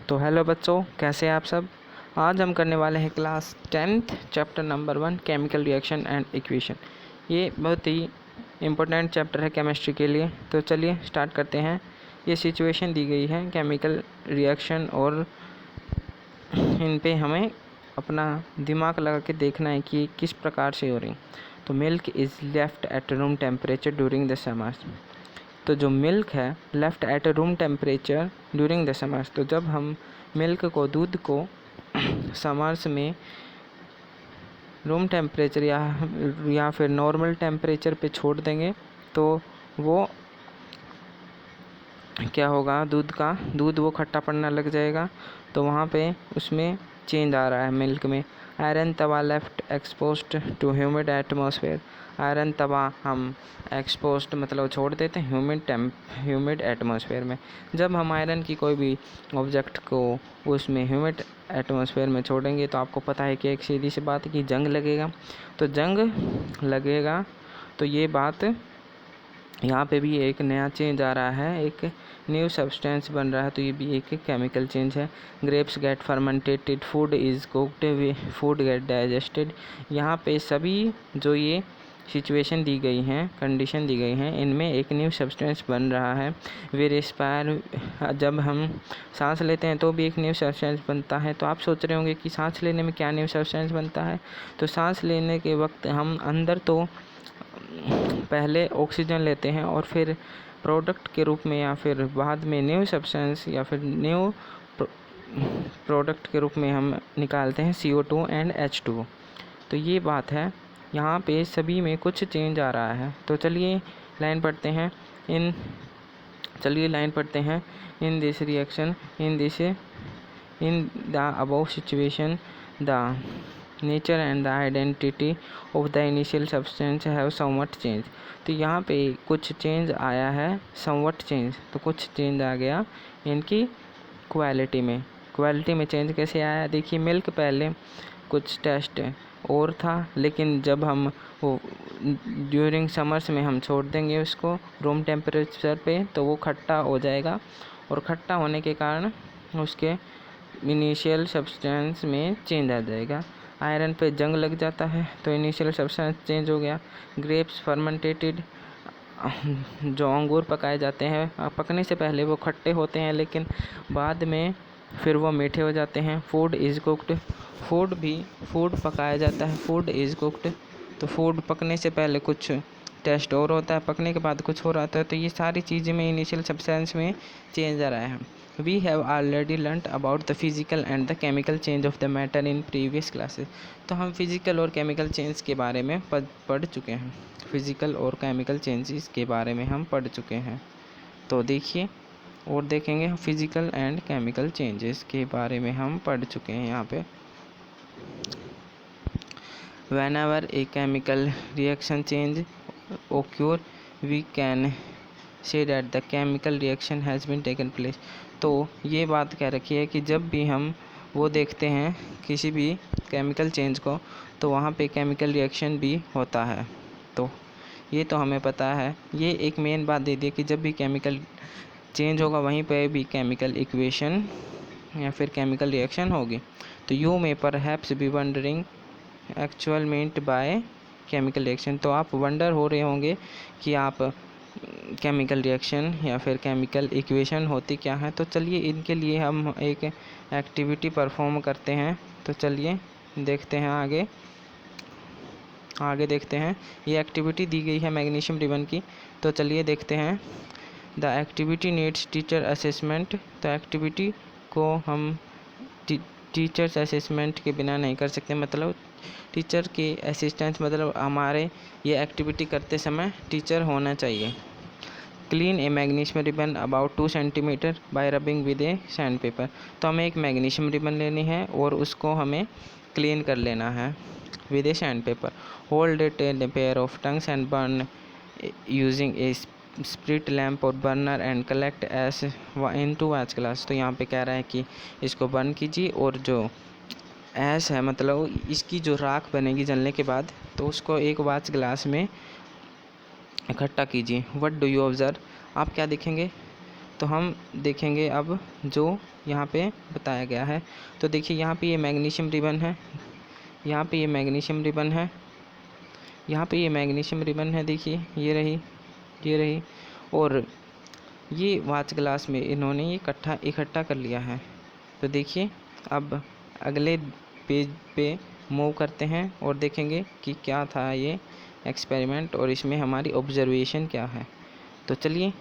तो हेलो बच्चों, कैसे हैं आप सब। आज हम करने वाले हैं class 10th chapter number 1 chemical reaction and equation. ये बहुत ही इम्पोर्टेंट चैप्टर है केमिस्ट्री के लिए। तो चलिए स्टार्ट करते हैं। ये सिचुएशन दी गई है केमिकल रिएक्शन और इन पे हमें अपना दिमाग लगा के देखना है कि किस प्रकार से हो रही। तो milk is left at room temperature during the summers. तो जो मिल्क है left at room temperature during the summers, तो जब हम मिल्क को दूध को समर्स में रूम टेम्परेचर या फिर नॉर्मल टेम्परेचर पे छोड़ देंगे तो वो क्या होगा, दूध वो खट्टा पड़ना लग जाएगा। तो वहाँ पे उसमें चेंज आ रहा है मिल्क में। Iron tawa left exposed to humid atmosphere. Iron तवा हम एक्सपोज्ड मतलब छोड़ देते हैं ह्यूमिड एटमॉस्फेयर में। जब हम आयरन की कोई भी ऑब्जेक्ट को उसमें ह्यूमिड एटमॉस्फेयर में छोड़ेंगे तो आपको पता है कि एक सीधी सी बात है कि जंग लगेगा। तो जंग लगेगा तो ये बात यहाँ पे भी एक नया चेंज आ रहा है, एक न्यू सब्सटेंस बन रहा है। तो ये भी एक केमिकल चेंज है। Grapes get fermentated, food is cooked, food get digested. यहाँ पे सभी जो ये सिचुएशन दी गई हैं, कंडीशन दी गई हैं, इनमें एक न्यू सब्सटेंस बन रहा है। वी रिस्पायर, जब हम सांस लेते हैं तो भी एक न्यू सब्सटेंस बनता है। तो आप सोच रहे होंगे कि सांस लेने में क्या न्यू सब्सटेंस बनता है। तो सांस लेने के वक्त हम अंदर तो पहले ऑक्सीजन लेते हैं और फिर प्रोडक्ट के रूप में या फिर बाद में न्यू सब्सटेंस या फिर न्यू प्रोडक्ट के रूप में हम निकालते हैं CO2 एंड H2O। तो ये बात है, यहाँ पे सभी में कुछ चेंज आ रहा है। तो चलिए लाइन पढ़ते हैं। In this reaction in the above situation the nature and the identity of the initial substance have somewhat change. तो यहाँ पे कुछ चेंज आया है, समवट चेंज। तो कुछ चेंज आ गया इनकी क्वालिटी में चेंज कैसे आया, देखिए मिल्क पहले कुछ टेस्ट और था, लेकिन जब हम वो ड्यूरिंग समर्स में हम छोड़ देंगे उसको रूम टेम्परेचर पे तो वो खट्टा हो जाएगा और खट्टा होने के कारण उसके इनिशियल सब्सटेंस में चेंज आ जाएगा। आयरन पे जंग लग जाता है तो इनिशियल सब्सटेंस चेंज हो गया। ग्रेप्स फर्मेंटेटेड, जो अंगूर पकाए जाते हैं पकने से पहले वो खट्टे होते हैं लेकिन बाद में फिर वो मीठे हो जाते हैं। फूड इज़ कुक्ड, फूड पकाया जाता है, फूड इज़ कुक्ड। तो फूड पकने से पहले कुछ टेस्ट और होता है, पकने के बाद कुछ और आता है। तो ये सारी चीज़ें में इनिशियल सब्सटेंस में चेंज आ रहा है। We have already learned about the physical and the chemical change of the matter in previous classes. तो हम फिजिकल और केमिकल चेंज के बारे में पढ़ चुके हैं। फिजिकल और केमिकल चेंजेस के बारे में हम पढ़ चुके हैं। तो देखिए और देखेंगे फिजिकल एंड केमिकल चेंजेस के बारे में हम पढ़ चुके हैं। यहाँ पे whenever a chemical reaction change occur we can say that the chemical reaction has been taken place। तो ये बात कह रखी है कि जब भी हम वो देखते हैं किसी भी केमिकल चेंज को तो वहाँ पे केमिकल रिएक्शन भी होता है। तो ये तो हमें पता है। ये एक मेन बात दे दी कि जब भी केमिकल चेंज होगा वहीं पे भी केमिकल इक्वेशन या फिर केमिकल रिएक्शन होगी। तो यू में perhaps be wondering actual meant by chemical reaction. तो आप वंडर हो रहे होंगे कि आप केमिकल रिएक्शन या फिर केमिकल इक्वेशन होती क्या है। तो चलिए इनके लिए हम एक एक्टिविटी परफॉर्म करते हैं। तो चलिए देखते हैं आगे देखते हैं। ये एक्टिविटी दी गई है मैग्नीशियम रिबन की। तो चलिए देखते हैं। The activity needs teacher assessment. तो एक्टिविटी को हम टीचर्स असेसमेंट के बिना नहीं कर सकते, मतलब टीचर के असिस्टेंस, मतलब हमारे ये एक्टिविटी करते समय टीचर होना चाहिए। Clean A magnesium ribbon about 2 centimetre bye rubbing with a sand paper. तो हमें एक मैग्नीशियम रिबन लेनी है और उसको हमें क्लीन कर लेना है with a sand paper. Hold it in a pair of tongs and burn using a spirit lamp और burner and collect ash into watch glass. तो यहाँ पे कह रहा है कि इसको बर्न कीजिए और जो ऐश है मतलब इसकी जो राख बनेगी जलने के बाद तो उसको एक वॉच ग्लास में इकट्ठा कीजिए। व्हाट डू यू ऑब्जर्व, आप क्या देखेंगे। तो हम देखेंगे अब जो यहाँ पे बताया गया है। तो देखिए यहाँ पे ये मैग्नीशियम रिबन है, यहाँ पे ये मैग्नीशियम रिबन है, यहाँ पे ये मैग्नीशियम रिबन है, देखिए ये रही और ये वाच ग्लास में इन्होंने ये इकट्ठा कर लिया है। तो देखिए अब अगले पेज पे मूव करते हैं और देखेंगे कि क्या था ये एक्सपेरिमेंट और इसमें हमारी ऑब्जर्वेशन क्या है। तो चलिए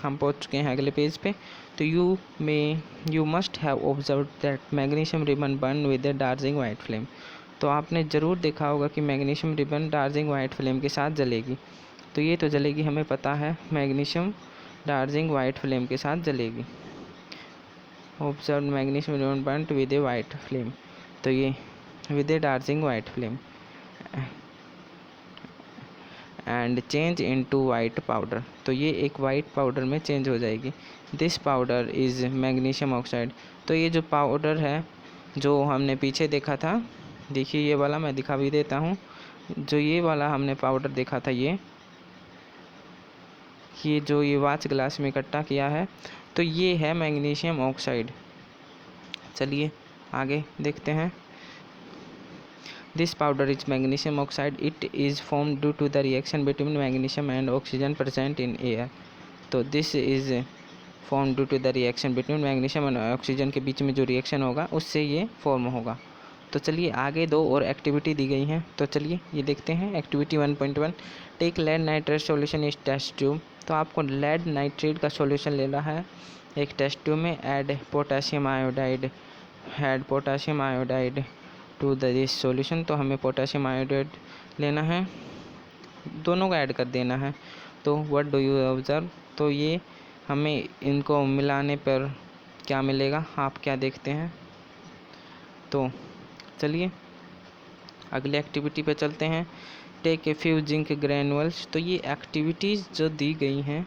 हम पहुंच चुके हैं अगले पेज पे। तो you must have observed that magnesium ribbon burn with a dazzling white flame. तो आपने ज़रूर देखा होगा कि magnesium ribbon dazzling white flame के साथ जलेगी। तो ये तो जलेगी, हमें पता है, मैग्नीशियम डार्जिंग वाइट फ्लेम के साथ जलेगी। Observe magnesium ribbon burn with a white flame, तो ये with a dazzling white flame and change into white powder. तो ये एक वाइट पाउडर में चेंज हो जाएगी। This powder is magnesium oxide. तो ये जो पाउडर है जो हमने पीछे देखा था, देखिए ये वाला मैं दिखा भी देता हूँ। जो ये वाला हमने पाउडर देखा था, ये जो ये वाच ग्लास में इकट्ठा किया है, तो ये है मैग्नीशियम ऑक्साइड। चलिए आगे देखते हैं। This powder is magnesium oxide. It is formed due to the reaction between magnesium and oxygen present in air. तो this is formed due to the reaction between magnesium and oxygen के बीच में जो reaction होगा उससे ये form होगा। तो चलिए आगे दो और एक्टिविटी दी गई हैं, तो चलिए ये देखते हैं। Activity 1.1 take lead nitrate solution इस टेस्ट ट्यूब। तो आपको लेड नाइट्रेट का सॉल्यूशन लेना है एक टेस्ट ट्यूब में। Add potassium iodide to this solution. तो हमें पोटेशियम आयोडाइड लेना है, दोनों को ऐड कर देना है। तो व्हाट डू यू ऑब्जर्व, तो ये हमें इनको मिलाने पर क्या मिलेगा, आप क्या देखते हैं। तो चलिए अगली एक्टिविटी पे चलते हैं। Take a few zinc granules. तो ये एक्टिविटीज़ जो दी गई हैं,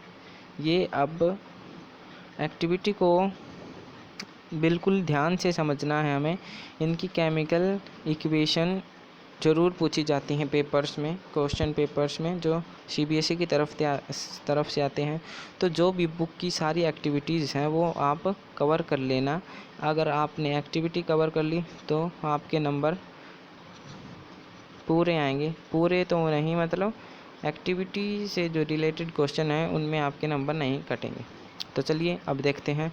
ये अब एक्टिविटी को बिल्कुल ध्यान से समझना है हमें। इनकी केमिकल इक्वेशन ज़रूर पूछी जाती हैं पेपर्स में, क्वेश्चन पेपर्स में जो CBSE की तरफ से आते हैं। तो जो भी बुक की सारी एक्टिविटीज़ हैं वो आप कवर कर लेना। अगर आपने एक्टिविटी कवर कर ली तो आपके नंबर पूरे आएंगे, पूरे तो नहीं, मतलब एक्टिविटी से जो रिलेटेड क्वेश्चन है उनमें आपके नंबर नहीं कटेंगे। तो चलिए अब देखते हैं।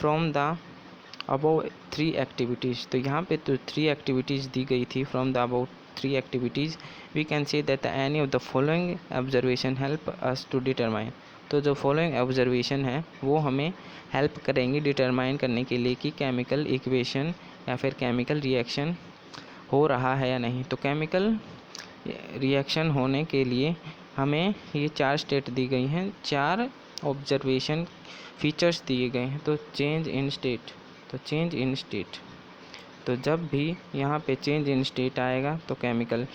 From the above 3 activities. तो यहाँ पे तो 3 एक्टिविटीज़ दी गई थी। From the above 3 activities we can say that any of the following observation help us to determine. तो जो फॉलोइंग ऑब्जर्वेशन है वो हमें हेल्प करेंगी डिटरमाइन करने के लिए कि केमिकल इक्वेशन या फिर केमिकल रिएक्शन हो रहा है या नहीं। तो केमिकल रिएक्शन होने के लिए हमें ये 4 स्टेट दी गई हैं, 4 ऑब्जर्वेशन फीचर्स दिए गए हैं। तो चेंज इन स्टेट, तो चेंज इन स्टेट, तो जब भी यहाँ पे चेंज इन स्टेट आएगा तो केमिकल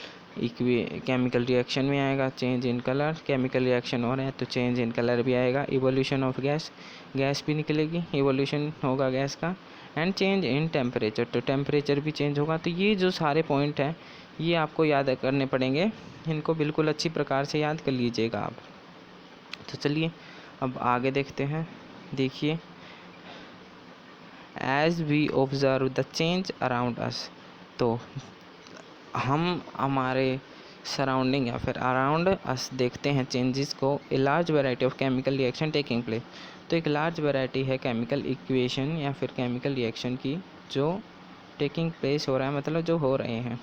रिएक्शन में आएगा। Change in colour, chemical reaction हो रहा है तो चेंज इन कलर भी आएगा। इवोल्यूशन ऑफ गैस, गैस भी निकलेगी, इवोल्यूशन होगा गैस का। एंड चेंज इन टेम्परेचर, तो टेम्परेचर भी चेंज होगा। तो ये जो सारे पॉइंट हैं ये आपको याद करने पड़ेंगे, इनको बिल्कुल अच्छी प्रकार से याद कर लीजिएगा आप। तो चलिए अब आगे देखते हैं। देखिए, as we observe the change around us, तो हम हमारे सराउंडिंग या फिर अराउंड अस देखते हैं चेंजेस को। A large variety of chemical reaction taking place, तो एक लार्ज वैरायटी है केमिकल इक्वेशन या फिर केमिकल रिएक्शन की जो टेकिंग प्लेस हो रहा है, मतलब जो हो रहे हैं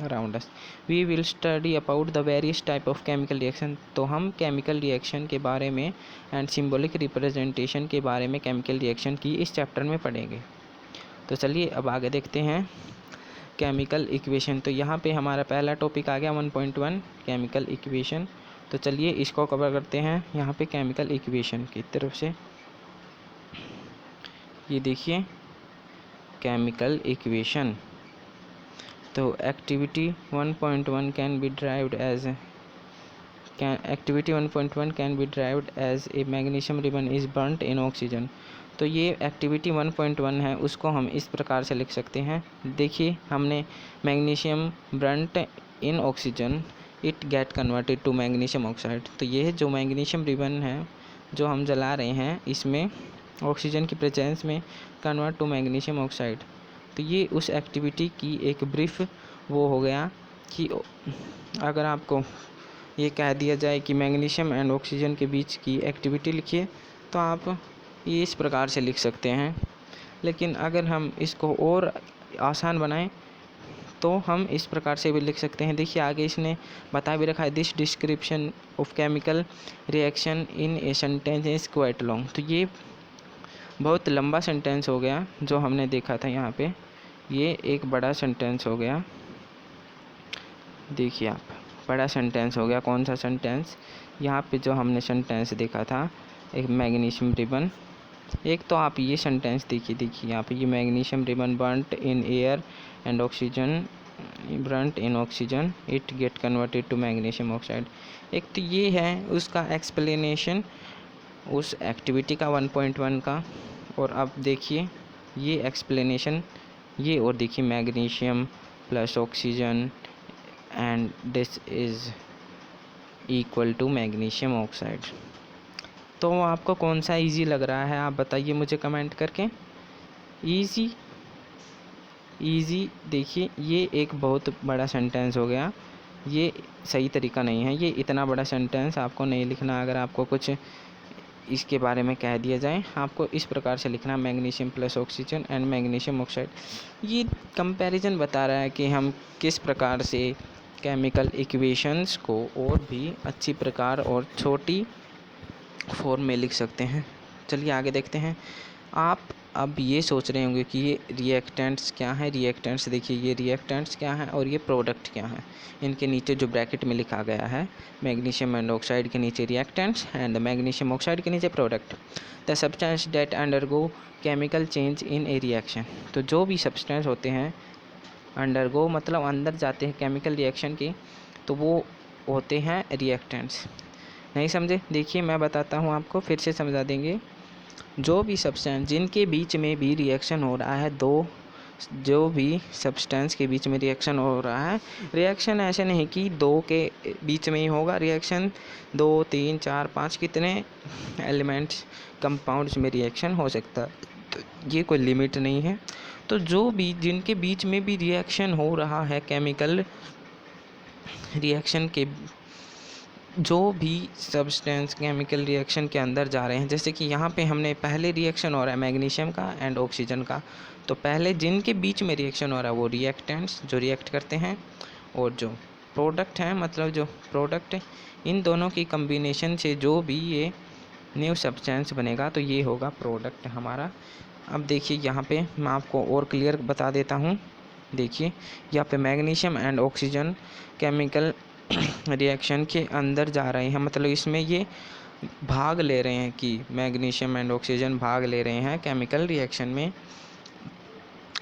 around us. We will study about the various type of chemical reaction, तो हम केमिकल रिएक्शन के बारे में एंड सिंबॉलिक रिप्रेजेंटेशन के बारे में केमिकल रिएक्शन की इस चैप्टर में पढ़ेंगे। तो चलिए अब आगे देखते हैं केमिकल इक्वेशन। तो यहाँ पे हमारा पहला टॉपिक आ गया 1.1 केमिकल इक्वेशन। तो चलिए इसको कवर करते हैं यहाँ पे केमिकल इक्वेशन की तरफ से। ये देखिए केमिकल इक्वेशन। तो activity 1.1 can be derived as a magnesium ribbon is burnt in oxygen. तो ये एक्टिविटी 1.1 है, उसको हम इस प्रकार से लिख सकते हैं। देखिए, हमने magnesium burnt in oxygen, it get converted to magnesium oxide. तो ये जो मैग्नीशियम रिबन है जो हम जला रहे हैं, इसमें ऑक्सीजन की प्रेजेंस में कन्वर्ट टू मैग्नीशियम ऑक्साइड। तो ये उस एक्टिविटी की एक ब्रीफ वो हो गया कि अगर आपको ये कह दिया जाए कि मैग्नीशियम एंड ऑक्सीजन के बीच की एक्टिविटी लिखिए तो आप ये इस प्रकार से लिख सकते हैं। लेकिन अगर हम इसको और आसान बनाएं तो हम इस प्रकार से भी लिख सकते हैं। देखिए आगे इसने बता भी रखा है, this description of chemical reaction in a sentence is quite long. तो ये बहुत लंबा सेंटेंस हो गया जो हमने देखा था यहाँ पे, ये एक बड़ा सेंटेंस हो गया। देखिए आप, बड़ा सेंटेंस हो गया। कौन सा सेंटेंस? यहाँ पे जो हमने सेंटेंस देखा था, एक मैग्नीशियम रिबन। एक तो आप ये सेंटेंस देखिए यहाँ पे, ये magnesium ribbon burnt in air and oxygen Brunt in oxygen it get converted to magnesium oxide. एक तो ये है उसका एक्सप्लेनेशन उस एक्टिविटी का 1.1 का। और अब देखिए ये एक्सप्लेनेशन ये, और देखिए magnesium plus oxygen and this is equal to magnesium oxide. तो आपको कौन सा इजी लग रहा है आप बताइए मुझे कमेंट करके। इजी देखिए ये एक बहुत बड़ा सेंटेंस हो गया, ये सही तरीका नहीं है। ये इतना बड़ा सेंटेंस आपको नहीं लिखना। अगर आपको कुछ इसके बारे में कह दिया जाए, आपको इस प्रकार से लिखना, magnesium plus oxygen and magnesium oxide. ये कंपैरिजन बता रहा है कि हम किस प्रकार से केमिकल इक्वेशंस को और भी अच्छी प्रकार और छोटी फॉर्म में लिख सकते हैं। चलिए आगे देखते हैं। आप अब ये सोच रहे होंगे कि ये रिएक्टेंट्स क्या है। रिएक्टेंट्स देखिए, ये रिएक्टेंट्स क्या है और ये प्रोडक्ट क्या है। इनके नीचे जो ब्रैकेट में लिखा गया है, मैग्नीशियम एंड ऑक्साइड के नीचे रिएक्टेंट्स एंड मैग्नीशियम ऑक्साइड के नीचे product. The substance date undergo chemical change in A reaction. तो जो भी सब्सटेंस होते हैं, अंडरगो मतलब अंदर जाते हैं केमिकल रिएक्शन की, तो वो होते हैं रिएक्टेंट्स। नहीं समझे? देखिए मैं बताता हूँ आपको, फिर से समझा देंगे। जो भी सब्सटेंस जिनके बीच में भी रिएक्शन हो रहा है, जो भी सब्सटेंस के बीच में रिएक्शन हो रहा है, रिएक्शन ऐसे नहीं कि दो के बीच में ही होगा, रिएक्शन 2, 3, 4, 5 कितने एलिमेंट्स कंपाउंड्स में रिएक्शन हो सकता है, तो ये कोई लिमिट नहीं है। तो जो भी जिनके बीच में भी रिएक्शन हो रहा है, केमिकल रिएक्शन के जो भी सब्सटेंस केमिकल रिएक्शन के अंदर जा रहे हैं, जैसे कि यहाँ पे हमने पहले रिएक्शन हो रहा है मैग्नीशियम का एंड ऑक्सीजन का, तो पहले जिनके बीच में रिएक्शन हो रहा है वो रिएक्टेंट्स जो रिएक्ट करते हैं, और जो प्रोडक्ट हैं मतलब जो प्रोडक्ट, इन दोनों की कम्बिनेशन से जो भी ये न्यू सब्सटेंस बनेगा तो ये होगा प्रोडक्ट हमारा। अब देखिए यहाँ पे मैं आपको और क्लियर बता देता हूँ। देखिए यहाँ पे magnesium and oxygen chemical reaction के अंदर जा रहे हैं, मतलब इसमें ये भाग ले रहे हैं कि मैग्नीशियम एंड ऑक्सीजन भाग ले रहे हैं केमिकल रिएक्शन में।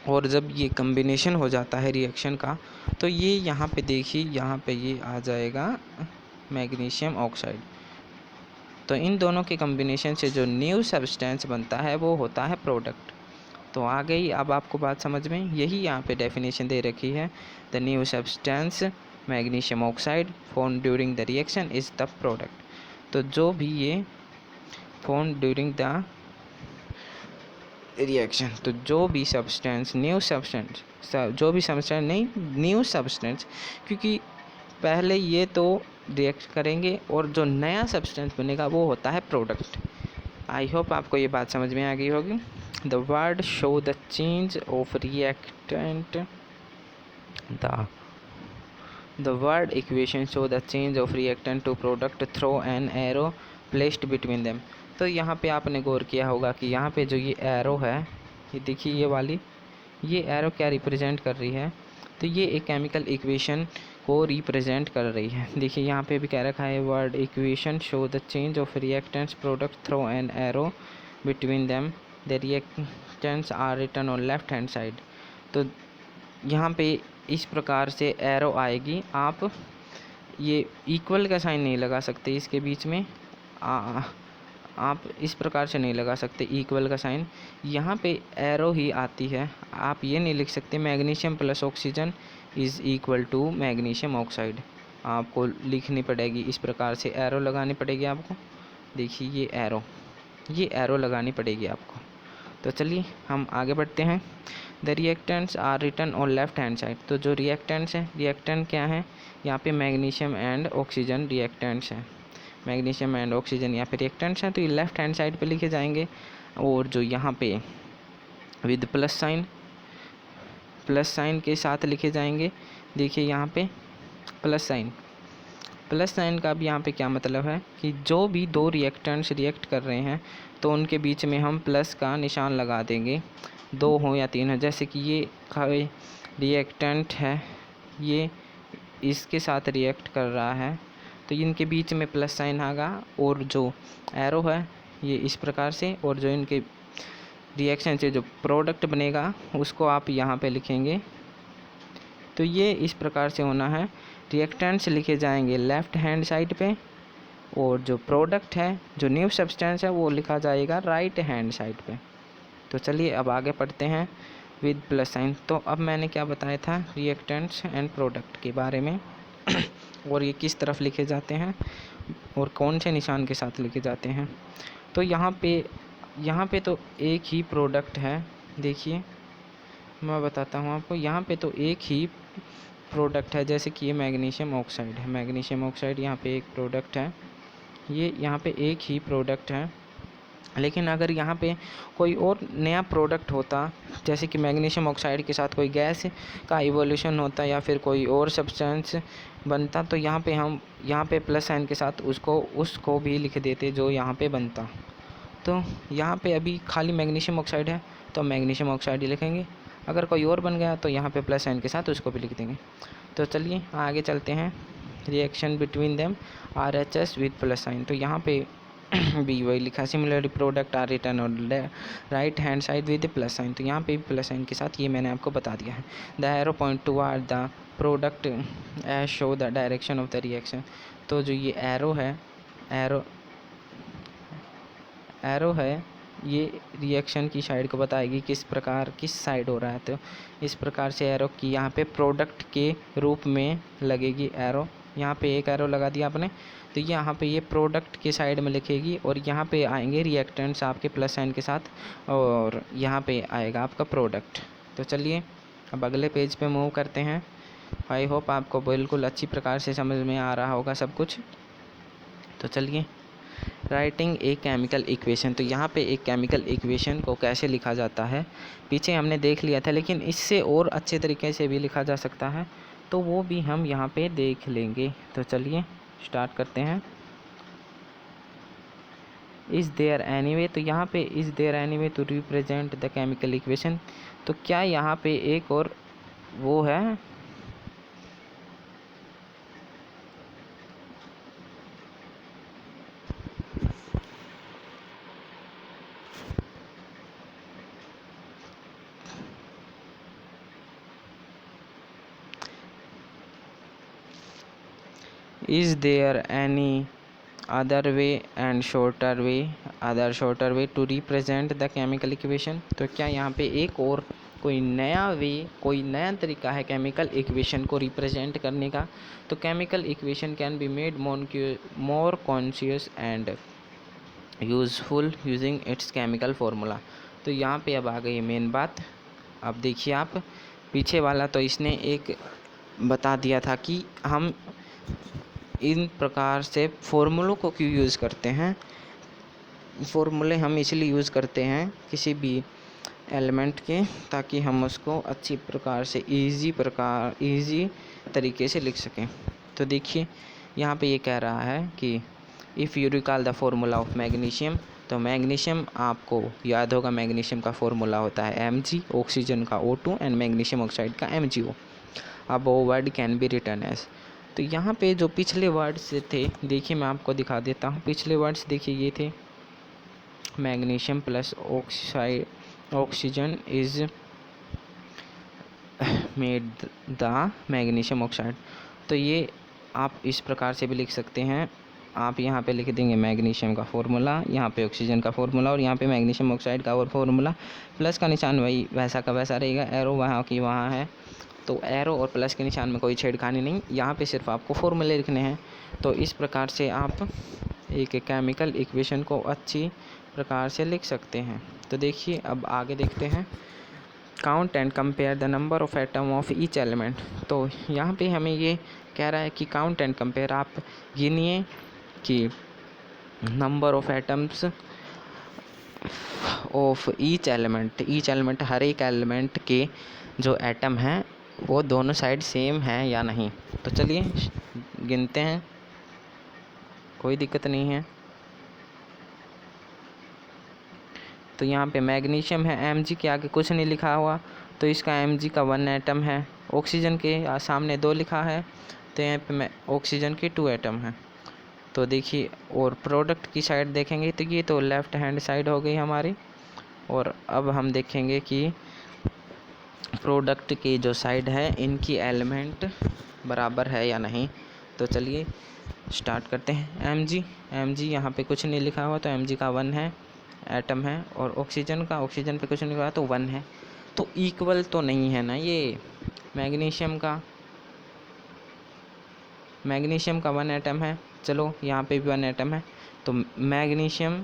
और जब ये कम्बिनेशन हो जाता है रिएक्शन का, तो ये यहाँ पे देखिए, यहाँ पे ये आ जाएगा मैग्नीशियम ऑक्साइड। तो इन दोनों के कम्बिनेशन से जो न्यू सब्सटेंस बनता है वो होता है प्रोडक्ट। तो आ गई अब आपको बात समझ में। यही यहाँ पे डेफिनेशन दे रखी है, the new substance magnesium oxide form during the reaction is the product. तो जो भी ये फॉर्म ड्यूरिंग द रिएक्शन, तो जो भी सब्सटेंस न्यू सब्सटेंस, जो भी सब्सटेंस नहीं न्यू सब्सटेंस, क्योंकि पहले ये तो रिएक्ट करेंगे और जो नया सब्सटेंस बनेगा वो होता है प्रोडक्ट। आई होप आपको ये बात समझ में आ गई होगी। The word show the change of reactant, the word equation show the change of reactant to product through an arrow placed between them। तो यहाँ पे आपने गौर किया होगा कि यहाँ पे जो ये एरो है, ये देखिए ये वाली, ये एरो क्या रिप्रेजेंट कर रही है, तो ये एक केमिकल इक्वेशन को रिप्रेजेंट कर रही है। देखिए यहाँ पे भी कह रखा है, word equation show the change of reactants product through an arrow between them, the reactants are written on left hand side. तो यहाँ पे इस प्रकार से एरो आएगी, आप ये इक्वल का साइन नहीं लगा सकते इसके बीच में, आप इस प्रकार से नहीं लगा सकते इक्वल का साइन, यहाँ पे एरो ही आती है। आप ये नहीं लिख सकते magnesium plus oxygen is equal to magnesium oxide, आपको लिखनी पड़ेगी इस प्रकार से, एरो लगानी पड़ेगी आपको। देखिए ये एरो, ये एरो लगानी पड़ेगी आपको। तो चलिए हम आगे बढ़ते हैं। The reactants are written on left hand side. तो जो रिएक्टेंट्स हैं, रिएक्टेंट क्या है, यहाँ पे मैग्नीशियम एंड ऑक्सीजन रिएक्टेंट्स हैं। मैग्नीशियम एंड ऑक्सीजन यहाँ पे रिएक्टेंट्स हैं, तो ये लेफ्ट हैंड साइड पे लिखे जाएंगे। और जो यहाँ पे विद प्लस साइन के साथ लिखे जाएंगे। देखिए यहाँ पे प्लस साइन का भी यहाँ पे क्या मतलब है कि जो भी दो रिएक्टेंट्स रिएक्ट कर रहे हैं तो उनके बीच में हम प्लस का निशान लगा देंगे, 2 हो या 3 हो। जैसे कि ये रिएक्टेंट है, ये इसके साथ रिएक्ट कर रहा है, तो इनके बीच में प्लस साइन आएगा। और जो एरो है ये इस प्रकार से, और जो इनके रिएक्शन से जो प्रोडक्ट बनेगा उसको आप यहाँ पे लिखेंगे। तो ये इस प्रकार से होना है। रिएक्टेंट्स लिखे जाएंगे लेफ़्ट हैंड साइड पे, और जो प्रोडक्ट है, जो न्यू सब्सटेंस है, वो लिखा जाएगा राइट हैंड साइड पे। तो चलिए अब आगे पढ़ते हैं विद प्लस साइन। तो अब मैंने क्या बताया था रिएक्टेंट्स एंड प्रोडक्ट के बारे में और ये किस तरफ लिखे जाते हैं और कौन से निशान के साथ लिखे जाते हैं। तो यहाँ पे तो एक ही प्रोडक्ट है। देखिए मैं बताता हूँ आपको, यहाँ पे तो एक ही प्रोडक्ट है। जैसे कि ये मैग्नीशियम ऑक्साइड है, मैग्नीशियम ऑक्साइड यहाँ पे एक प्रोडक्ट है, ये यहाँ पे एक ही प्रोडक्ट है। लेकिन अगर यहाँ पे कोई और नया प्रोडक्ट होता, जैसे कि मैग्नीशियम ऑक्साइड के साथ कोई गैस का इवोल्यूशन होता या फिर कोई और सब्सटेंस बनता, तो यहाँ पे प्लस साइन के साथ उसको भी लिख देते जो यहाँ पे बनता। तो यहाँ पे अभी खाली मैग्नीशियम ऑक्साइड है तो मैग्नीशियम ऑक्साइड ही लिखेंगे। अगर कोई और बन गया तो यहाँ पे प्लस साइन के साथ उसको भी लिख देंगे। तो चलिए आगे चलते हैं। Reaction between them RHS with plus sign. तो यहाँ पे भी वही लिखा, similarly product are written on right hand side with plus sign. तो यहाँ पे भी प्लस साइन के साथ, ये मैंने आपको बता दिया है। The arrow point toward the product as show the direction of the reaction. तो जो ये एरो है ये रिएक्शन की साइड को बताएगी किस साइड हो रहा है। तो इस प्रकार से एरो की यहाँ पे प्रोडक्ट के रूप में लगेगी एरो। यहाँ पे एक एरो लगा दिया आपने, तो यहाँ पे ये प्रोडक्ट के साइड में लिखेगी और यहाँ पे आएंगे रिएक्टेंट्स आपके प्लस साइन के साथ, और यहाँ पे आएगा आपका प्रोडक्ट। तो चलिए अब अगले पेज पे मूव करते हैं। आई होप आपको बिल्कुल अच्छी प्रकार से समझ में आ रहा होगा सब कुछ। तो चलिए राइटिंग ए केमिकल इक्वेशन। तो यहाँ पे एक केमिकल इक्वेशन को कैसे लिखा जाता है पीछे हमने देख लिया था, लेकिन इससे और अच्छे तरीके से भी लिखा जा सकता है, तो वो भी हम यहाँ पे देख लेंगे। तो चलिए स्टार्ट करते हैं। Is there any way. तो यहाँ पे is there any way to represent the chemical equation. तो क्या यहाँ पे एक और वो है, is there any other way and shorter way to represent the chemical equation। तो क्या यहाँ पे एक और कोई नया तरीका है केमिकल इक्वेशन को रिप्रेजेंट करने का। तो chemical equation can be made more conscious and useful using its chemical formula. तो यहाँ पे अब आ गई मेन बात। अब देखिए आप, पीछे वाला तो इसने एक बता दिया था कि हम इन प्रकार से फॉर्मूलों को क्यों यूज़ करते हैं। फॉर्मूले हम इसलिए यूज़ करते हैं किसी भी एलिमेंट के, ताकि हम उसको अच्छी प्रकार से ईजी तरीके से लिख सकें। तो देखिए यहाँ पे ये कह रहा है कि if you recall the formula of magnesium. तो मैग्नीशियम आपको याद होगा, मैग्नीशियम का फॉर्मूला होता है Mg, ऑक्सीजन का O2 एंड मैग्नीशियम ऑक्साइड का MgO। अब वो word can be written as. तो यहाँ पे जो पिछले वर्ड्स थे, देखिए मैं आपको दिखा देता हूँ। पिछले वर्ड्स देखिए ये थे, magnesium plus oxygen is made the magnesium oxide. तो ये आप इस प्रकार से भी लिख सकते हैं। आप यहाँ पे लिख देंगे मैग्नीशियम का फॉर्मूला, यहाँ पे ऑक्सीजन का फॉर्मूला और यहाँ पे मैग्नीशियम ऑक्साइड का और फॉर्मूला। प्लस का निशान वही वैसा का वैसा रहेगा, एरो वहाँ की वहाँ है। तो एरो और प्लस के निशान में कोई छेड़खानी नहीं, यहाँ पे सिर्फ आपको फॉर्मूले लिखने हैं। तो इस प्रकार से आप एक केमिकल इक्वेशन को अच्छी प्रकार से लिख सकते हैं। तो देखिए अब आगे देखते हैं, count and compare the number of atom of each element. तो यहाँ पे हमें ये कह रहा है कि काउंट एंड कंपेयर, आप गिनिए कि number of atoms of each element हर एक एलिमेंट के जो एटम हैं वो दोनों साइड सेम हैं या नहीं। तो चलिए गिनते हैं, कोई दिक्कत नहीं है। तो यहाँ पे मैग्नीशियम है, Mg के आगे कुछ नहीं लिखा हुआ तो इसका Mg का 1 एटम है। ऑक्सीजन के सामने 2 लिखा है तो यहाँ पे ऑक्सीजन के 2 एटम हैं। तो देखिए, और प्रोडक्ट की साइड देखेंगे तो ये तो लेफ़्ट हैंड साइड हो गई हमारी। और अब हम देखेंगे कि प्रोडक्ट की जो साइड है इनकी एलिमेंट बराबर है या नहीं। तो चलिए स्टार्ट करते हैं। Mg यहाँ पे कुछ नहीं लिखा हुआ तो Mg का 1 है, एटम है। और ऑक्सीजन पे कुछ नहीं लिखा तो 1 है। तो इक्वल तो नहीं है ना ये। मैग्नीशियम का 1 एटम है, चलो यहाँ पे भी 1 एटम है तो मैग्नीशियम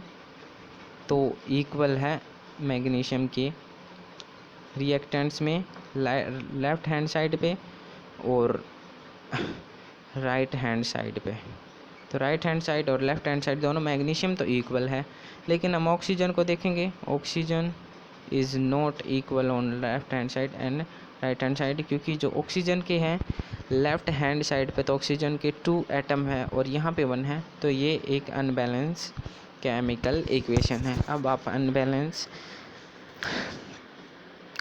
तो इक्वल है मैग्नीशियम के रिएक्टेंट्स में लेफ़्ट हैंड साइड पे और राइट हैंड साइड पे। तो राइट हैंड साइड और लेफ़्ट हैंड साइड दोनों मैग्नीशियम तो इक्वल है। लेकिन हम ऑक्सीजन को देखेंगे, oxygen is not equal on left hand side and right hand side, क्योंकि जो ऑक्सीजन के हैं लेफ़्ट हैंड साइड पे तो ऑक्सीजन के 2 एटम है और यहाँ पे 1 है। तो ये एक अनबैलेंस केमिकल इक्वेशन है। अब आप अनबैलेंस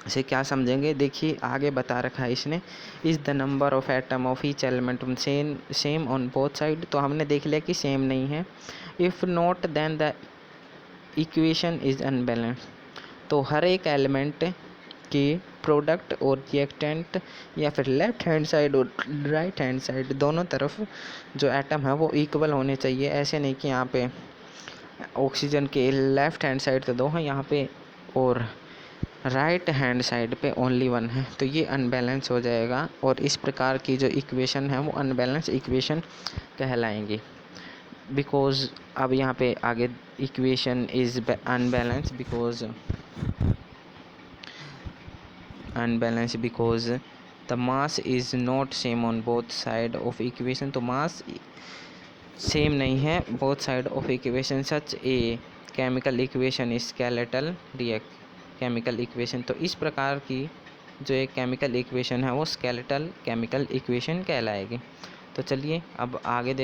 से क्या समझेंगे, देखिए आगे बता रखा है इसने, is the number of atom of each element same on both side. तो हमने देख लिया कि सेम नहीं है। If not then the equation is unbalance. तो हर एक एलिमेंट की प्रोडक्ट और रिएक्टेंट या फिर लेफ़्ट हैंड साइड और राइट हैंड साइड दोनों तरफ जो एटम है वो इक्वल होने चाहिए। ऐसे नहीं कि यहाँ पे ऑक्सीजन के लेफ़्ट हैंड साइड तो 2 हैं यहाँ पे और राइट हैंड साइड पे ओनली 1 है, तो ये अनबैलेंस हो जाएगा और इस प्रकार की जो इक्वेशन है वो अनबैलेंस इक्वेशन कहलाएंगी। बिकॉज अब यहाँ पे आगे equation is unbalance because the mass is not same on both side of equation. तो मास सेम नहीं है both side of equation. Such A chemical equation is skeletal chemical equation. तो इस प्रकार की जो एक केमिकल इक्वेशन है वो स्केलेटल केमिकल इक्वेशन कहलाएगी। तो चलिए अब आगे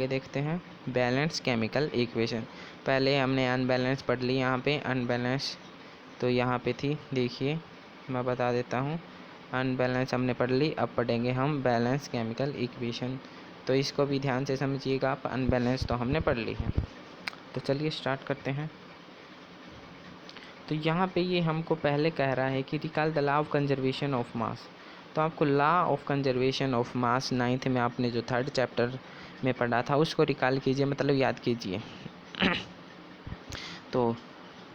देखते हैं बैलेंस केमिकल इक्वेशन। पहले हमने अनबैलेंस पढ़ ली, यहाँ पे अनबैलेंस तो यहाँ पे थी, देखिए मैं बता देता हूँ। अनबैलेंस हमने पढ़ ली, अब पढ़ेंगे हम बैलेंस केमिकल इक्वेशन। तो इसको भी ध्यान से समझिएगा आप, अनबैलेंस तो हमने पढ़ ली है। तो चलिए स्टार्ट करते हैं। तो यहाँ पे ये हमको पहले कह रहा है कि recall the law of conservation of mass. तो आपको law of conservation of mass 9th में आपने जो 3rd चैप्टर में पढ़ा था उसको रिकॉल कीजिए, मतलब याद कीजिए। तो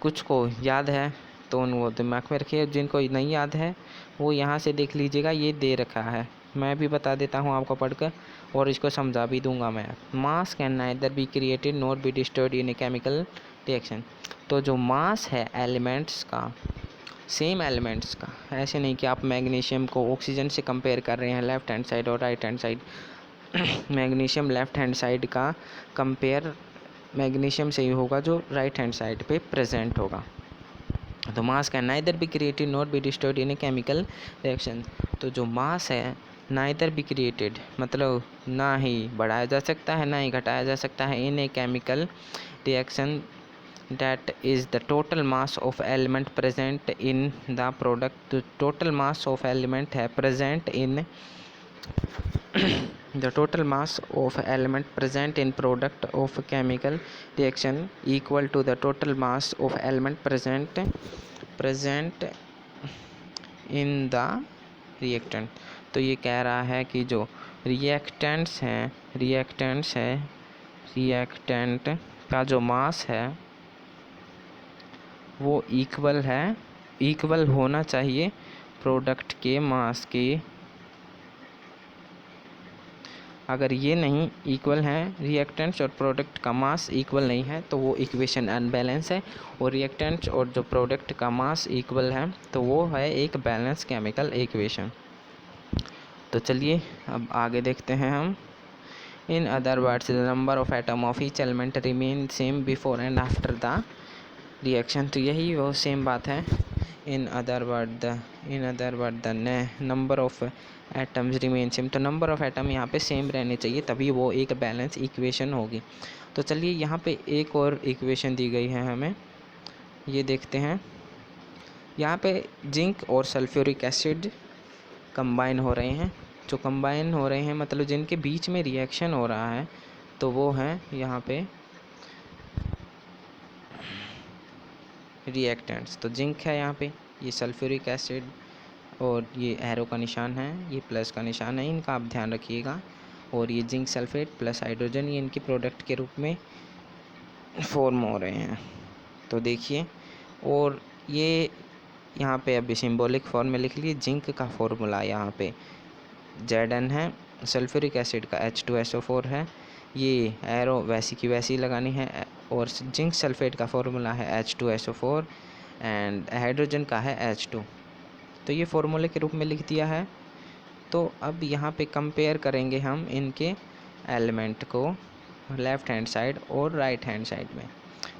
कुछ को याद है तो वो दिमाग में रखिए, जिनको नहीं याद है वो यहाँ से देख लीजिएगा, ये दे रखा है। मैं भी बता देता हूँ आपको पढ़कर और इसको समझा भी दूंगा मैं। मास can neither be created nor be destroyed in a chemical reaction. तो जो मास है एलिमेंट्स का, सेम एलिमेंट्स का, ऐसे नहीं कि आप मैग्नीशियम को ऑक्सीजन से कंपेयर कर रहे हैं लेफ़्ट हैंड साइड और right hand side. Magnesium left hand side का कंपेयर मैग्नीशियम से ही होगा जो राइट हैंड साइड पे प्रेजेंट होगा। तो मास can neither be created not be destroyed in a chemical reaction. तो जो मास है नाइदर बी क्रिएटेड मतलब ना ही बढ़ाया जा सकता है ना ही घटाया जा सकता है in a chemical reaction that is the total mass of element present in the product। तो total mass of element है present in the total mass of element present in product of chemical reaction equal to the total mass of element present in the reactant। तो ये कह रहा है कि जो reactant का जो मास है वो इक्वल होना चाहिए प्रोडक्ट के मास के अगर ये नहीं इक्वल हैं, रिएक्टेंट्स और प्रोडक्ट का मास इक्वल नहीं है, तो वो इक्वेशन अनबैलेंस है। और रिएक्टेंट्स और जो प्रोडक्ट का मास इक्वल है तो वो है एक बैलेंस केमिकल इक्वेशन। तो चलिए अब आगे देखते हैं हम। In other words the number of atom of each element remain same before and after the reaction. तो यही वो सेम बात है। In other word the number of atoms remain same. तो नंबर ऑफ एटम यहाँ पे सेम रहने चाहिए, तभी वो एक बैलेंस इक्वेशन होगी। तो चलिए यहाँ पे एक और इक्वेशन दी गई है हमें, ये देखते हैं। यहाँ पे जिंक और सल्फ्यूरिक एसिड कंबाइन हो रहे हैं। जो कंबाइन हो रहे हैं मतलब जिनके बीच में रिएक्शन हो रहा है, तो वो है यहाँ पे रिएक्टेंट्स। तो जिंक है यहाँ पे, ये सल्फ्यूरिक एसिड और ये एरो का निशान है, ये प्लस का निशान है, इनका आप ध्यान रखिएगा। और ये जिंक सल्फेट प्लस हाइड्रोजन, ये इनके प्रोडक्ट के रूप में फॉर्म हो रहे हैं। तो देखिए, और ये यहाँ पे अभी सिंबॉलिक फॉर्म में लिख लिए। जिंक का फॉर्मूला यहाँ पे Zn है, सल्फ्यूरिक एसिड का H2SO4 है, ये एरो वैसी की वैसी लगानी है। और जिंक सल्फेट का फॉर्मूला है H2SO4 एंड हाइड्रोजन का है H2। तो ये फॉर्मूले के रूप में लिख दिया है। तो अब यहाँ पे कंपेयर करेंगे हम इनके एलिमेंट को लेफ़्ट हैंड साइड और राइट हैंड साइड में।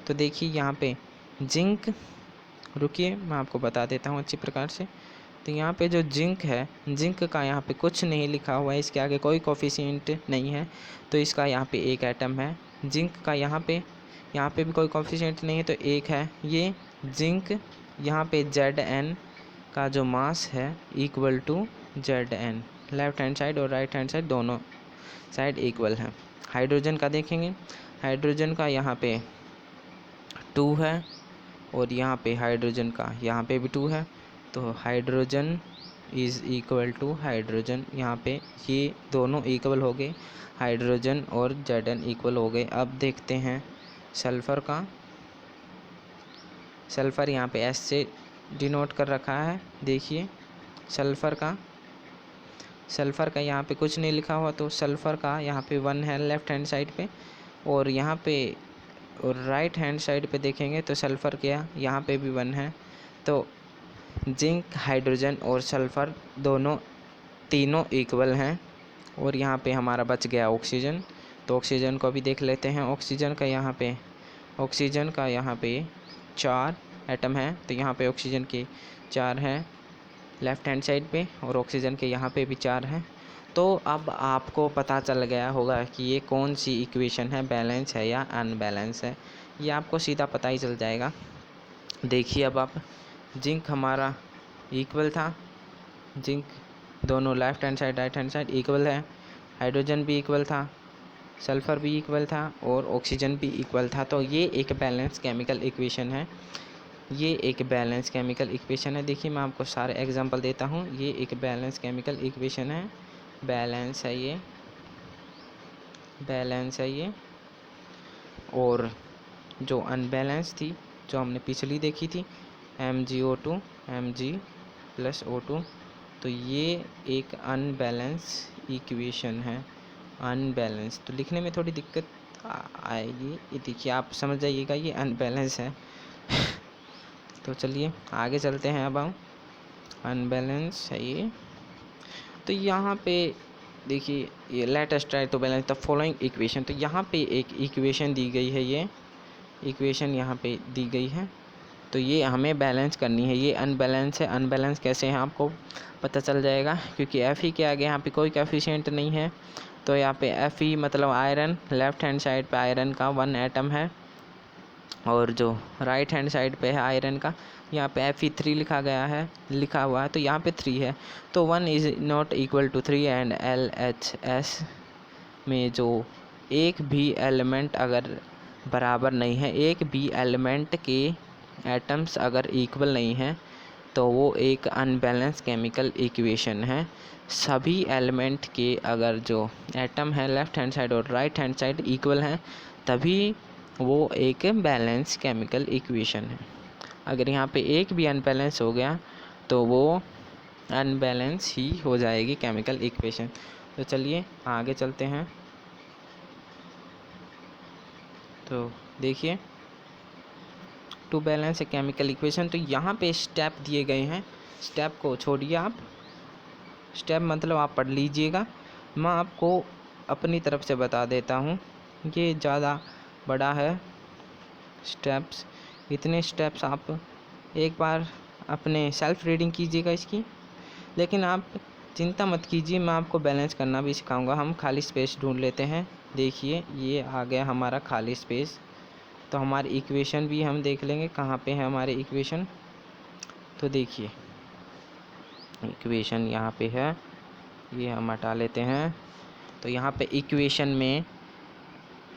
तो देखिए यहाँ पे जिंक, रुकिए मैं आपको बता देता हूँ अच्छी प्रकार से। तो यहाँ पे जो जिंक है, जिंक का यहाँ पे कुछ नहीं लिखा हुआ है, इसके आगे कोई कोफिशिएंट नहीं है, तो इसका यहाँ पे एक एटम है। जिंक का यहाँ पे भी कोई कोफिशिएंट नहीं है, तो एक है। ये जिंक यहाँ पे Zn का जो मास है equal to Zn, left hand side और राइट हैंड साइड दोनों साइड इक्वल है। हाइड्रोजन का देखेंगे, हाइड्रोजन का यहाँ पे 2 है और यहाँ पे हाइड्रोजन का यहाँ पे भी 2 है। तो hydrogen is equal to hydrogen, यहाँ पे ये दोनों इक्वल हो गए, हाइड्रोजन और Zn इक्वल हो गए। अब देखते हैं सल्फ़र का। सल्फ़र यहाँ पे S से डिनोट कर रखा है। देखिए सल्फ़र का यहाँ पे कुछ नहीं लिखा हुआ, तो सल्फ़र का यहाँ पे 1 है लेफ़्ट हैंड साइड पे। और यहाँ पे और राइट हैंड साइड पे देखेंगे तो सल्फ़र क्या यहाँ पे भी 1 है। तो जिंक, हाइड्रोजन और सल्फ़र तीनों इक्वल हैं। और यहाँ पे हमारा बच गया ऑक्सीजन। तो ऑक्सीजन को भी देख लेते हैं। ऑक्सीजन का यहाँ पे 4 एटम है, तो यहाँ पे ऑक्सीजन के 4 हैं लेफ़्ट हैंड साइड पे, और ऑक्सीजन के यहाँ पे भी 4 हैं। तो अब आपको पता चल गया होगा कि ये कौन सी इक्वेशन है, बैलेंस है या अनबैलेंस है, ये आपको सीधा पता ही चल जाएगा। देखिए अब आप, जिंक हमारा इक्वल था, जिंक दोनों left hand side right hand side equal है। हाइड्रोजन भी इक्वल था, सल्फ़र भी इक्वल था और ऑक्सीजन भी इक्वल था। तो ये एक बैलेंस केमिकल इक्वेशन है, देखिए मैं आपको सारे एग्जांपल देता हूँ। ये एक बैलेंस केमिकल इक्वेशन है, बैलेंस है ये। और जो अनबैलेंस थी, जो हमने पिछली देखी थी, MgO2 Mg+O2, तो ये एक अनबैलेंस इक्वेशन है, अनबैलेंस। तो लिखने में थोड़ी दिक्कत आएगी, ये देखिए आप समझ जाइएगा, ये अनबैलेंस है। तो चलिए आगे चलते हैं। अब हम, अनबैलेंस है ये। तो यहाँ पे देखिए, ये let us try to balance the following equation. तो यहाँ पे एक इक्वेशन दी गई है, ये इक्वेशन यहाँ पे दी गई है, तो ये हमें बैलेंस करनी है। ये अनबैलेंस है। अनबैलेंस कैसे है आपको पता चल जाएगा, क्योंकि Fe के आगे यहाँ पे कोई कोफिशिएंट नहीं है। तो यहाँ पे Fe मतलब आयरन, लेफ़्ट हैंड साइड पे आयरन का 1 एटम है, और जो राइट हैंड साइड पे है आयरन का, यहाँ पे Fe3 लिखा हुआ है, तो यहाँ पे 3 है। तो 1 is not equal to 3 and LHS में जो एक भी एलिमेंट अगर बराबर नहीं है, एक भी एलिमेंट के एटम्स अगर इक्वल नहीं है, तो वो एक अनबैलेंस केमिकल इक्वेशन है। सभी एलिमेंट के अगर जो एटम है लेफ़्ट हैंड साइड और राइट हैंड साइड इक्वल हैं, तभी वो एक बैलेंस केमिकल इक्वेशन है। अगर यहाँ पे एक भी अनबैलेंस हो गया, तो वो अनबैलेंस ही हो जाएगी केमिकल इक्वेशन। तो चलिए आगे चलते हैं। तो देखिए, to balance a chemical equation, तो यहाँ पे स्टेप दिए गए हैं। स्टेप को छोड़िए आप, स्टेप मतलब आप पढ़ लीजिएगा, मैं आपको अपनी तरफ से बता देता हूँ। ये ज़्यादा बड़ा है स्टेप्स, इतने स्टेप्स आप एक बार अपने सेल्फ रीडिंग कीजिएगा इसकी। लेकिन आप चिंता मत कीजिए, मैं आपको बैलेंस करना भी सिखाऊंगा। हम खाली स्पेस ढूंढ लेते हैं। देखिए ये आ गया हमारा खाली स्पेस। तो हमारी इक्वेशन भी हम देख लेंगे कहाँ पे है हमारी इक्वेशन। तो देखिए इक्वेशन यहाँ पे है, ये हम हटा लेते हैं। तो यहाँ पे इक्वेशन में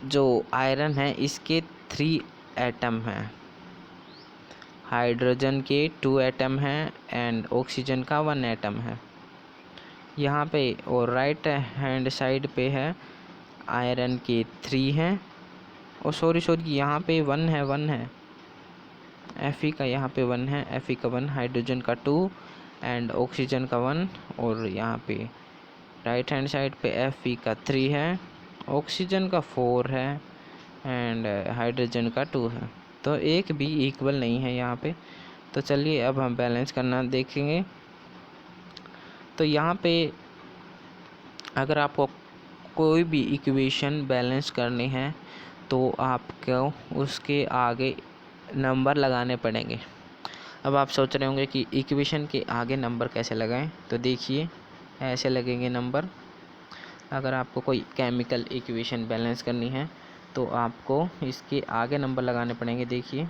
जो आयरन है इसके 3 एटम हैं, हाइड्रोजन के 2 एटम हैं एंड ऑक्सीजन का 1 एटम है यहाँ पे। और राइट हैंड साइड पे है आयरन के 3 हैं, और सॉरी यहाँ पे 1 है Fe का यहाँ पे 1 है, Fe का 1, हाइड्रोजन का 2 एंड ऑक्सीजन का 1। और यहाँ पे राइट हैंड साइड पे Fe का 3 है, ऑक्सीजन का 4 है एंड हाइड्रोजन का 2 है। तो एक भी इक्वल नहीं है यहाँ पे। तो चलिए अब हम बैलेंस करना देखेंगे। तो यहाँ पे अगर आपको कोई भी इक्वेशन बैलेंस करनी है तो आपको उसके आगे नंबर लगाने पड़ेंगे। अब आप सोच रहे होंगे कि इक्वेशन के आगे नंबर कैसे लगाएं। तो देखिए ऐसे लगेंगे नंबर। अगर आपको कोई केमिकल इक्वेशन बैलेंस करनी है तो आपको इसके आगे नंबर लगाने पड़ेंगे। देखिए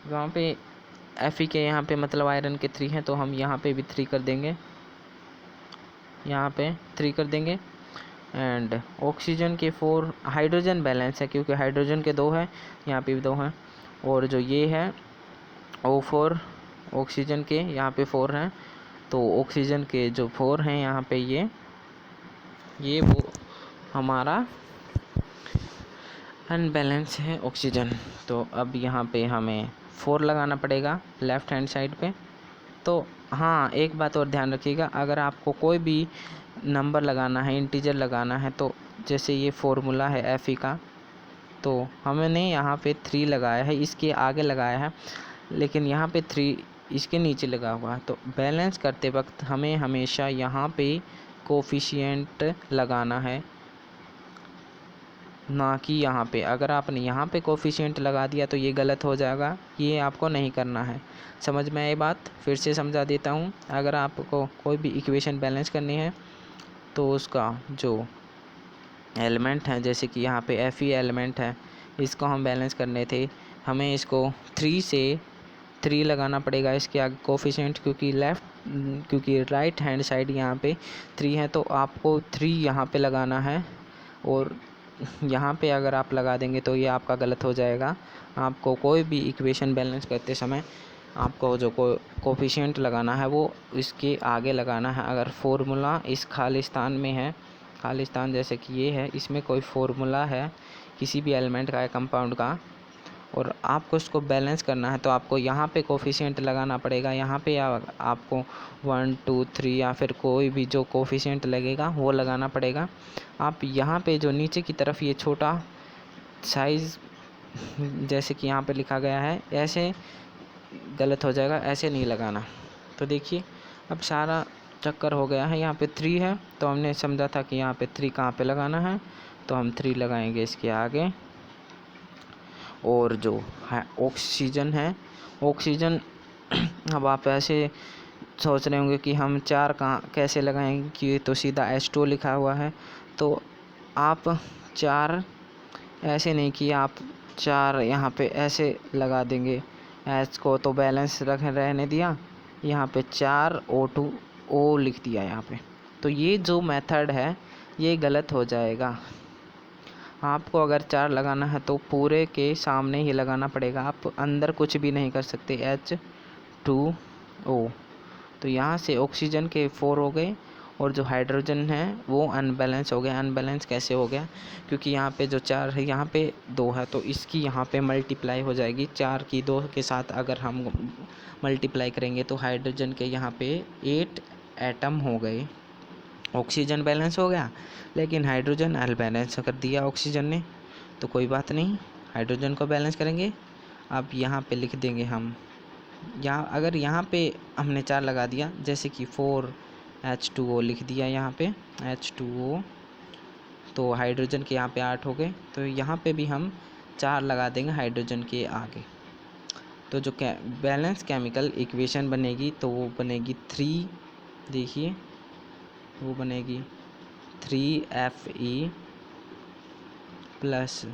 वहाँ पे Fe के यहाँ पे मतलब आयरन के 3 हैं, तो हम यहाँ पे भी 3 कर देंगे, यहाँ पे 3 कर देंगे। एंड ऑक्सीजन के 4, हाइड्रोजन बैलेंस है क्योंकि हाइड्रोजन के 2 है, यहाँ पे भी 2 हैं। और जो ये है O4, ऑक्सीजन के यहाँ पे 4 हैं, तो ऑक्सीजन के जो 4 हैं यहाँ पे ये वो हमारा अनबैलेंस है ऑक्सीजन। तो अब यहाँ पे हमें 4 लगाना पड़ेगा लेफ़्ट हैंड साइड पे। तो हाँ एक बात और ध्यान रखिएगा, अगर आपको कोई भी नंबर लगाना है, इंटीजर लगाना है, तो जैसे ये फॉर्मूला है Fe का, तो हमने यहाँ पे 3 लगाया है, इसके आगे लगाया है, लेकिन यहाँ पे 3 इसके नीचे लगा हुआ है। तो बैलेंस करते वक्त हमें हमेशा यहाँ पे कोफिशिएंट लगाना है, ना कि यहाँ पे। अगर आपने यहाँ पे कोफिशिएंट लगा दिया तो ये गलत हो जाएगा, ये आपको नहीं करना है। समझ में आई बात? फिर से समझा देता हूँ। अगर आपको कोई भी इक्वेशन बैलेंस करनी है तो उसका जो एलिमेंट है, जैसे कि यहाँ पे Fe एलिमेंट है, इसको हम बैलेंस करने थे, हमें इसको 3 से 3 लगाना पड़ेगा इसके आगे कोफिशिएंट, क्योंकि राइट हैंड साइड यहाँ पे 3 है, तो आपको 3 यहाँ पे लगाना है। और यहाँ पे अगर आप लगा देंगे तो ये आपका गलत हो जाएगा। आपको कोई भी इक्वेशन बैलेंस करते समय आपको जो कोफिशिएंट लगाना है वो इसके आगे लगाना है। अगर फॉर्मूला इस खालिस्तान में है, खालिस्तान जैसे कि ये है, इसमें कोई फॉर्मूला है किसी भी एलिमेंट का या कंपाउंड का, और आपको उसको बैलेंस करना है, तो आपको यहाँ पे कोफिशिएंट लगाना पड़ेगा। यहाँ पे आपको 1 2 3 या फिर कोई भी जो कोफिशिएंट लगेगा वो लगाना पड़ेगा। आप यहाँ पे जो नीचे की तरफ ये छोटा साइज़ जैसे कि यहाँ पे लिखा गया है, ऐसे गलत हो जाएगा, ऐसे नहीं लगाना। तो देखिए अब सारा चक्कर हो गया है। यहाँ पे 3 है, तो हमने समझा था कि यहाँ पे 3 कहाँ पे लगाना है, तो हम 3 लगाएंगे इसके आगे। और जो है ऑक्सीजन है, ऑक्सीजन अब आप ऐसे सोच रहे होंगे कि हम 4 कहाँ कैसे लगाएंगे, कि तो सीधा H2 लिखा हुआ है। तो आप 4 ऐसे नहीं कि आप 4 यहाँ पे ऐसे लगा देंगे, H को तो बैलेंस रहने दिया, यहाँ पे 4 O2 O लिख दिया यहाँ पे। तो ये जो मेथड है ये गलत हो जाएगा। आपको अगर 4 लगाना है तो पूरे के सामने ही लगाना पड़ेगा, आप अंदर कुछ भी नहीं कर सकते। H2O, तो यहाँ से ऑक्सीजन के 4 हो गए, और जो हाइड्रोजन है वो अनबैलेंस हो गया। अनबैलेंस कैसे हो गया? क्योंकि यहाँ पे जो 4 है यहाँ पे 2 है, तो इसकी यहाँ पे मल्टीप्लाई हो जाएगी। 4 की 2 के साथ अगर हम मल्टीप्लाई करेंगे तो हाइड्रोजन के यहाँ पे 8 एटम हो गए। ऑक्सीजन बैलेंस हो गया, लेकिन हाइड्रोजन अनबैलेंस कर दिया ऑक्सीजन ने, तो कोई बात नहीं, हाइड्रोजन को बैलेंस करेंगे। अब यहाँ पे लिख देंगे हम, यहाँ अगर यहाँ पे हमने 4 लगा दिया, जैसे कि 4H2O लिख दिया यहाँ पे H2O, तो हाइड्रोजन के यहाँ पे 8 हो गए, तो यहाँ पे भी हम 4 लगा देंगे हाइड्रोजन के आगे। तो जो बैलेंस केमिकल इक्वेशन बनेगी तो वो बनेगी 3, देखिए वो बनेगी 3Fe प्लस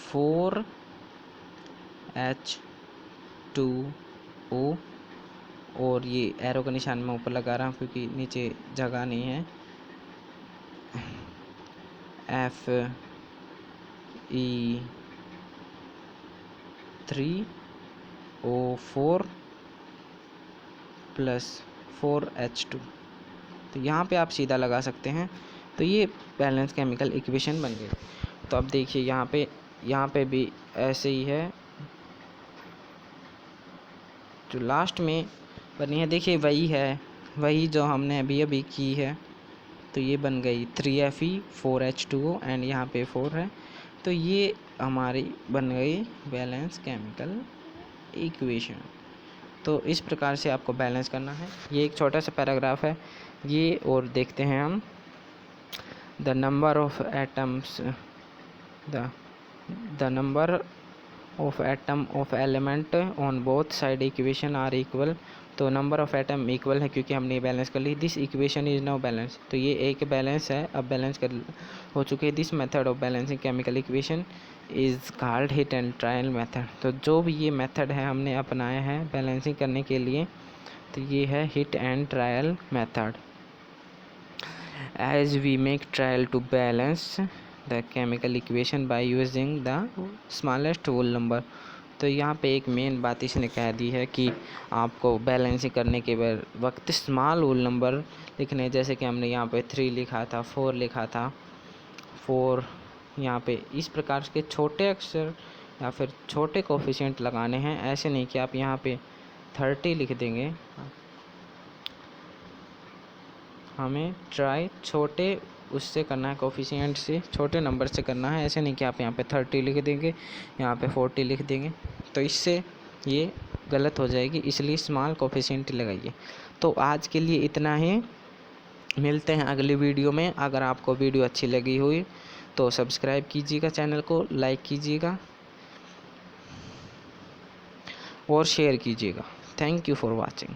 4H2O, और ये एरो का निशान मैं ऊपर लगा रहा हूँ क्योंकि नीचे जगह नहीं है, Fe3O4 प्लस 4H2, तो यहाँ पे आप सीधा लगा सकते हैं। तो ये बैलेंस केमिकल इक्वेशन बन गई। तो अब देखिए यहाँ पे भी ऐसे ही है, जो लास्ट में बनी है देखिए वही जो हमने अभी की है। तो ये बन गई 3Fe 4H2O एंड यहाँ पे 4 है, तो ये हमारी बन गई बैलेंस केमिकल इक्वेशन। तो इस प्रकार से आपको बैलेंस करना है। ये एक छोटा सा पैराग्राफ है ये, और देखते हैं हम the number of atoms the number of atom of element on both side equation are equal. तो नंबर ऑफ एटम इक्वल है क्योंकि हमने बैलेंस कर ली। This equation is now balance, तो ये एक बैलेंस है, अब बैलेंस कर हो चुके हैं। This method of balancing chemical equation is called hit and trial method. तो जो भी ये मेथड है हमने अपनाया है बैलेंसिंग करने के लिए, तो ये है hit and trial method. As we make trial to balance the chemical equation by using the smallest whole number. तो यहाँ पे एक मेन बात इसने कह दी है कि आपको बैलेंसिंग करने के वक्त स्मॉल होल नंबर लिखने, जैसे कि हमने यहाँ पे 3 लिखा था, 4 लिखा था, 4 यहाँ पे इस प्रकार के छोटे अक्षर या फिर छोटे कोफिशिएंट लगाने हैं। ऐसे नहीं कि आप यहाँ पे 30 लिख देंगे, हमें ट्राई छोटे उससे करना है, कोफिशिएंट से छोटे नंबर से करना है। ऐसे नहीं कि आप यहाँ पे 30 लिख देंगे, यहाँ पे 40 लिख देंगे, तो इससे ये गलत हो जाएगी, इसलिए स्मॉल कोफिशिएंट लगाइए। तो आज के लिए इतना ही, मिलते हैं अगली वीडियो में। अगर आपको वीडियो अच्छी लगी हुई तो सब्सक्राइब कीजिएगा, चैनल को लाइक कीजिएगा और शेयर कीजिएगा। Thank you for watching.